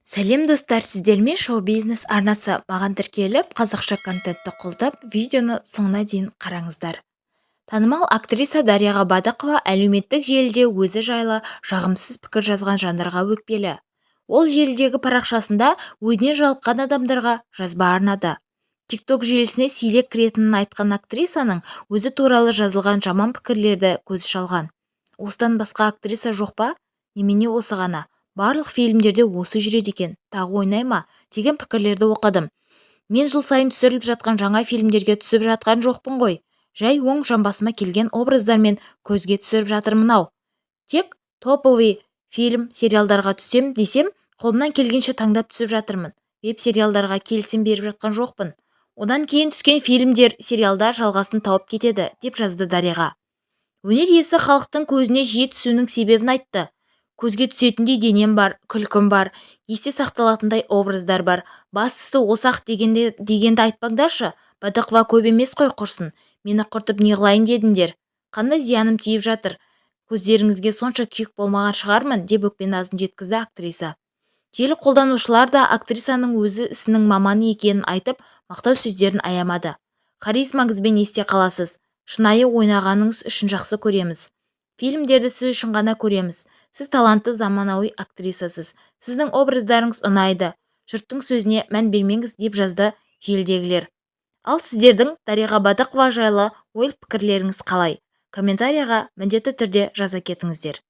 Сәлем достар, сіздермен шоу-бизнес арнасы маған тіркеліп, қазақша контентті қолдап, видеоны соңына дейін қараңыздар. Танымал актриса Дарьяға Бадықова әлеуметтік желіде өзі жайлы жағымсыз пікір жазған жандарға өкпелі. Ол желідегі парақшасында өзіне жалыққан адамдарға жазба арнады. TikTok желісіне сирек кіретінін айтқан актрисаның өзі туралы жазылған жаман пікірлерді көз шалған. Осыдан басқа актриса жоқ па? Немене осы ғана? Барлық фильмдерде осы жүреді екен, тағы ойнай ма? Деген пікірлерді оқыдым. Мен жыл сайын түсіріліп жатқан жаңа фильмдерге түсіп жатқан жоқпын ғой. Жай оң жамбасыма келген образдармен көзге түсіріп жатырмын-ау. Тек топовый фильм, сериалдарға түсем десем, қолымнан келгенше таңдап түсіп жатырмын. Веб-сериалдарға келісім беріп жатқан жоқпын. Одан кейін түскен фильмдер, сериалдар жалғасын тауып кетеді, деп жазды Дарьяға. Өнер иесі халықтың көзіне жиі түсуінің себебін айтты. Көзге түсетіндей денем бар, күлкім бар, есте сақталатындай образдар бар. Бастысы осы-ақ дегенді айтпаңдаршы. Бадықова көп емес қой құрсын. Мені құртып не қылайын дедіңдер. Қандай зияным тиіп жатыр? Көздеріңізге сонша күйік болмаған шығармын, деп өкпе-назын жеткізді актриса. Желі қолданушылар да актрисаның өзі ісінің маманы екенін айтып, мақтау сөздерін аямады. Харизмаңызбен есте қаласыз. Шынайы ойнағаныңыз үшін жақсы көреміз. Фильмдерді сіз үшін ғана көреміз. Сіз талантты заманауи актрисасыз. Сіздің образдарыңыз ұнайды. Жұрттың сөзіне мән бермеңіз, деп жазды желідегілер. Ал сіздердің Дарьяға Бадықова жайлы ой пікірлеріңіз қалай? Комментарияға міндетті түрде жаза кетіңіздер.